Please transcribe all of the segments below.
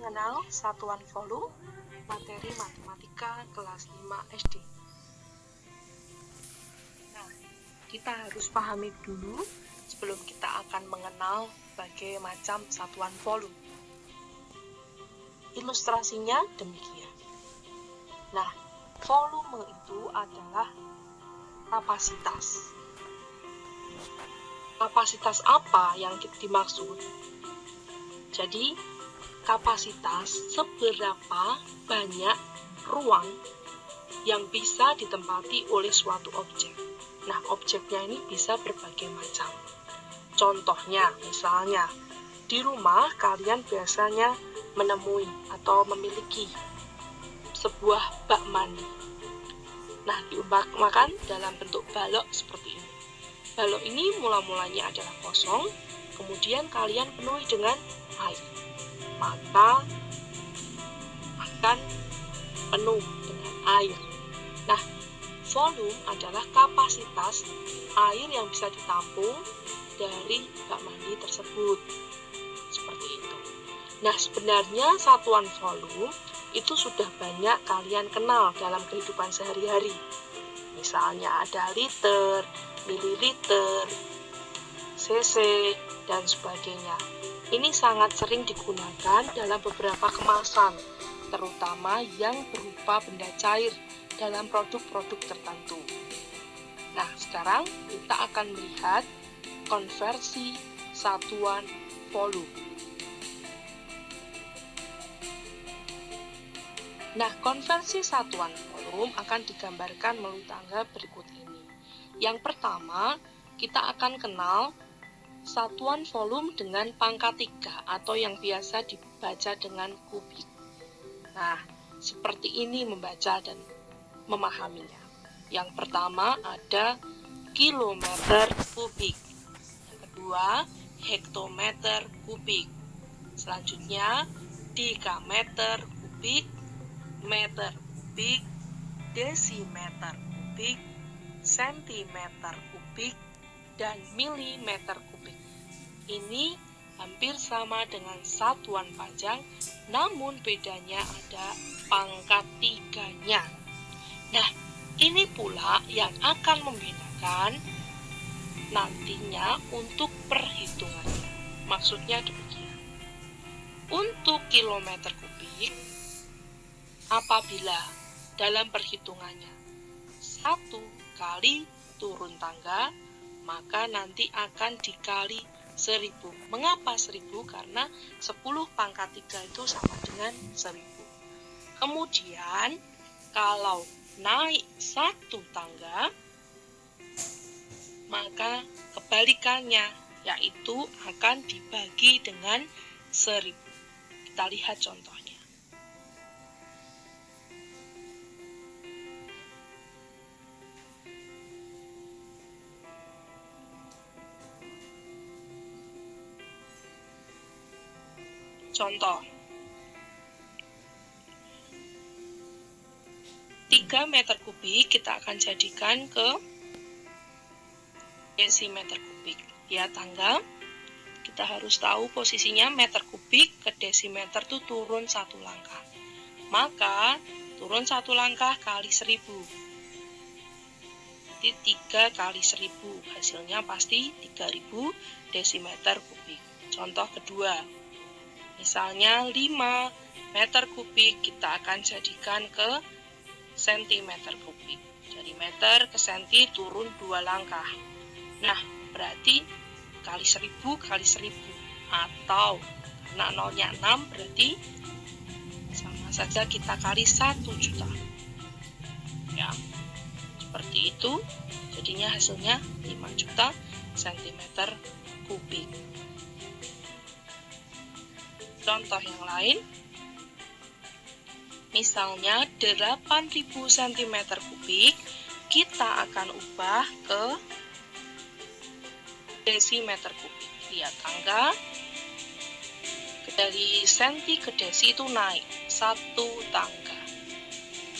mengenal satuan volume, materi matematika kelas 5 SD. Nah, kita harus pahami dulu sebelum kita akan mengenal berbagai macam satuan volume. Ilustrasinya demikian. Nah, volume itu adalah kapasitas. Kapasitas apa yang dimaksud? Jadi, kapasitas seberapa banyak ruang yang bisa ditempati oleh suatu objek. Nah, objeknya ini bisa berbagai macam. Contohnya, misalnya, di rumah kalian biasanya menemui atau memiliki sebuah bak mandi. Nah, diumpamakan dalam bentuk balok seperti ini. Balok ini mula-mulanya adalah kosong, kemudian kalian penuhi dengan air. Maka akan penuh dengan air. Nah, volume adalah kapasitas air yang bisa ditampung dari bak mandi tersebut. Seperti itu. Nah, sebenarnya satuan volume itu sudah banyak kalian kenal dalam kehidupan sehari-hari. Misalnya ada liter, mililiter, cc, dan sebagainya. Ini sangat sering digunakan dalam beberapa kemasan, terutama yang berupa benda cair dalam produk-produk tertentu. Nah, sekarang kita akan melihat konversi satuan volume. Nah, konversi satuan volume akan digambarkan melalui tangga berikut ini. Yang pertama, kita akan kenal satuan volume dengan pangkat 3 atau yang biasa dibaca dengan kubik. Nah, seperti ini membaca dan memahaminya. Yang pertama ada kilometer kubik. Yang kedua, hektometer kubik. Selanjutnya, dekameter kubik, meter kubik, desimeter kubik, sentimeter kubik, dan milimeter kubik. Ini hampir sama dengan satuan panjang, namun bedanya ada pangkat 3-nya. Nah, ini pula yang akan membedakan nantinya untuk perhitungannya. Maksudnya demikian. Untuk kilometer kubik, apabila dalam perhitungannya 1 kali turun tangga, maka nanti akan dikali 1000. Mengapa 1000? Karena 10 pangkat 3 itu sama dengan 1000. Kemudian, kalau naik 1 tangga, maka kebalikannya, yaitu akan dibagi dengan 1000. Kita lihat contohnya. Contoh, 3 meter kubik kita akan jadikan ke desimeter kubik. Ya, tangga, kita harus tahu posisinya meter kubik ke desimeter itu turun 1 langkah. Maka, turun 1 langkah kali 1000. Jadi 3 kali 1000, hasilnya pasti 3000 desimeter kubik. Contoh kedua, misalnya 5 meter kubik kita akan jadikan ke sentimeter kubik. Dari meter ke senti turun 2 langkah. Nah, berarti kali 1000 kali 1000. Atau karena nolnya 6 berarti sama saja kita kali 1 juta. Ya, seperti itu. Jadinya hasilnya 5 juta sentimeter kubik. Contoh yang lain, misalnya 8000 cm kubik, kita akan ubah ke desimeter kubik. Lihat tangga, dari senti ke desi itu naik 1 tangga.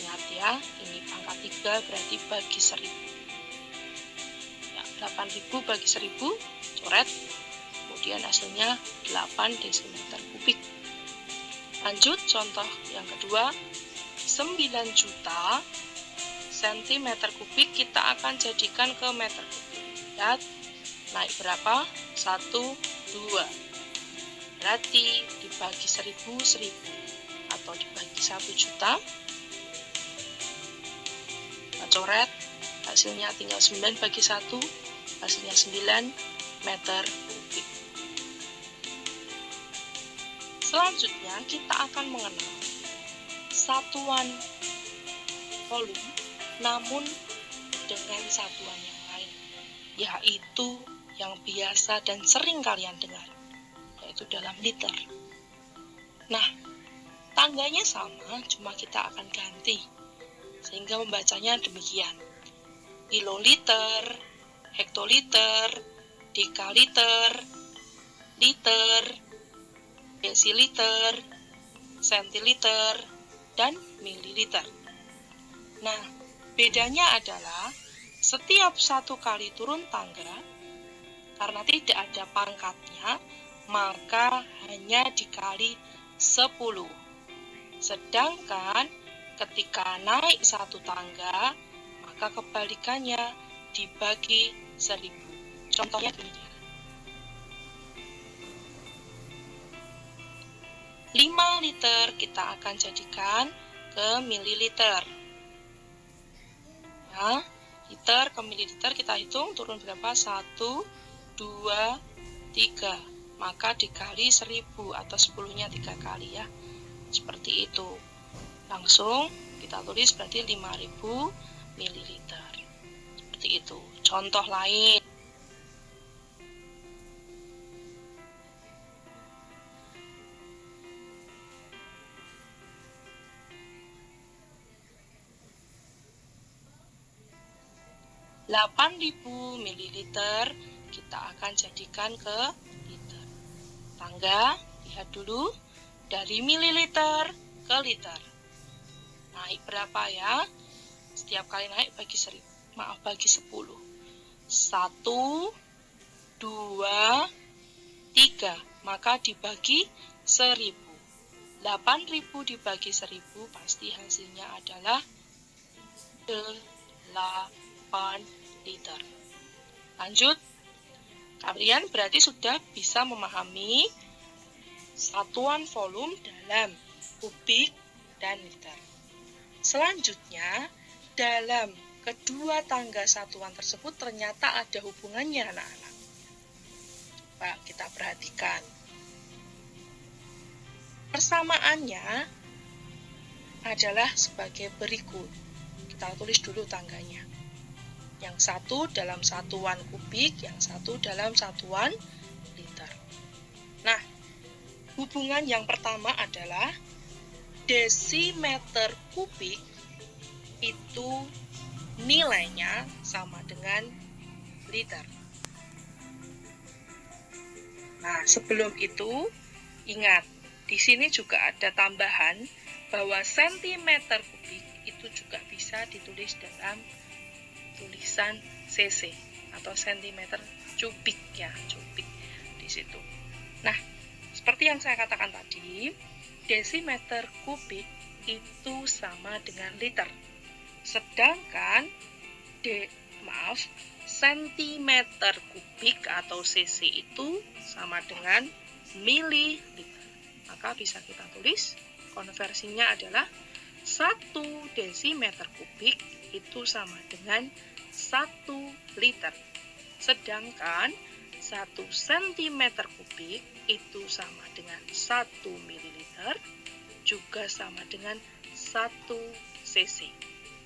Ingat ya, ini pangkat 3 berarti bagi 1000. Ya, 8000 bagi 1000, coret. Kemudian hasilnya 8 desimeter kubik. Lanjut contoh yang kedua, 9 juta cm3 kita akan jadikan ke meter kubik. Lihat, naik berapa? 1, 2. Berarti dibagi 1000, 1000. Atau dibagi 1 juta. Kita coret, hasilnya tinggal 9 bagi 1, hasilnya 9 meter kubik. Selanjutnya kita akan mengenal satuan volume namun dengan satuan yang lain, yaitu yang biasa dan sering kalian dengar, yaitu dalam liter. Nah, tangganya sama, cuma kita akan ganti, sehingga membacanya demikian: kiloliter, hektoliter, dekaliter, liter, desiliter, sentiliter, dan mililiter. Nah, bedanya adalah setiap satu kali turun tangga, karena tidak ada pangkatnya, maka hanya dikali 10. Sedangkan ketika naik satu tangga, maka kebalikannya dibagi 1000. Contohnya demikian. 5 liter kita akan jadikan ke mililiter. Nah, liter ke mililiter kita hitung turun berapa? 1, 2, 3. Maka dikali 1000 atau 10-nya 3 kali ya. Seperti itu. Langsung kita tulis berarti 5000 mililiter. Seperti itu. Contoh lain. (8.000 mililiter kita akan jadikan ke liter. Tangga, lihat dulu, dari mililiter ke liter. Naik berapa ya? Setiap kali naik bagi 1000. Bagi 10. 1, 2, 3. Maka dibagi 1000. 8.000 dibagi 1000 pasti hasilnya adalah 8 liter. Lanjut, kalian berarti sudah bisa memahami satuan volume dalam kubik dan liter. Selanjutnya, dalam kedua tangga satuan tersebut ternyata ada hubungannya, anak-anak. Coba kita perhatikan. Persamaannya adalah sebagai berikut. Kita tulis dulu tangganya. Yang satu dalam satuan kubik, yang satu dalam satuan liter. Nah, hubungan yang pertama adalah desimeter kubik itu nilainya sama dengan liter. Nah, sebelum itu, ingat, di sini juga ada tambahan bahwa sentimeter kubik itu juga bisa ditulis dalam tulisan cc atau sentimeter kubik ya, kubik di situ. Nah, seperti yang saya katakan tadi, desimeter kubik itu sama dengan liter. Sedangkan sentimeter kubik atau cc itu sama dengan mililiter. Maka bisa kita tulis konversinya adalah 1 desimeter kubik itu sama dengan 1 liter. Sedangkan 1 sentimeter kubik itu sama dengan 1 mililiter, juga sama dengan 1 cc.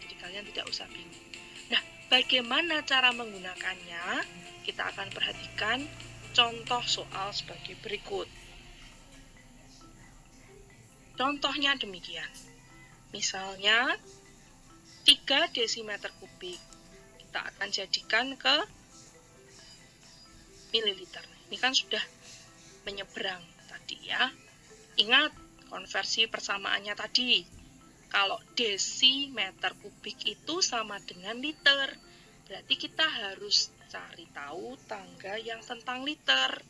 Jadi kalian tidak usah bingung. Nah, bagaimana cara menggunakannya? Kita akan perhatikan contoh soal sebagai berikut. Contohnya demikian. Misalnya, 3 desimeter kubik kita akan jadikan ke mililiter. Ini kan sudah menyeberang tadi ya. Ingat konversi persamaannya tadi. Kalau desimeter kubik itu sama dengan liter, berarti kita harus cari tahu tangga yang tentang liter.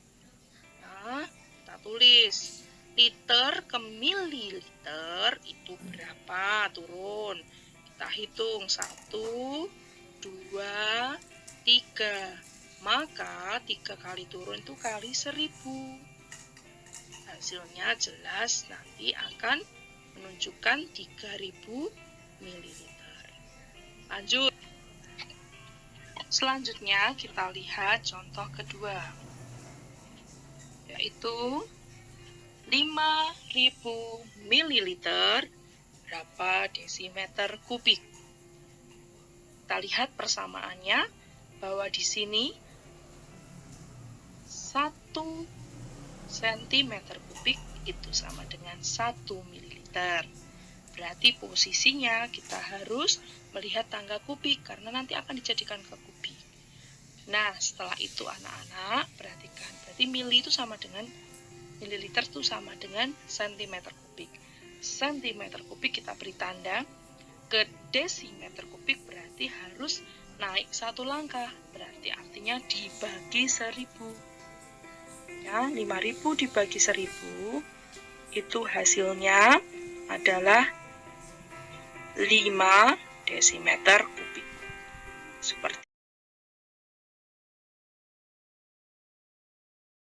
Nah, kita tulis liter ke mililiter itu berapa? Turun. Kita hitung 1, 2, 3. Maka 3 kali turun itu kali 1000. Hasilnya jelas nanti akan menunjukkan 3000 mililiter. Lanjut. Selanjutnya kita lihat contoh kedua, yaitu 5000 mililiter berapa desimeter kubik. Kita lihat persamaannya bahwa di sini 1 cm kubik itu sama dengan 1 mililiter. Berarti posisinya kita harus melihat tangga kubik karena nanti akan dijadikan ke kubik. Nah, setelah itu anak-anak perhatikan, berarti mili itu sama dengan mililiter itu sama dengan cm kubik. Cm kubik kita beri tanda, ke desimeter kubik berarti harus naik 1 langkah, berarti artinya dibagi 1000. Ya, 5000 dibagi 1000 itu hasilnya adalah 5 desimeter kubik. Seperti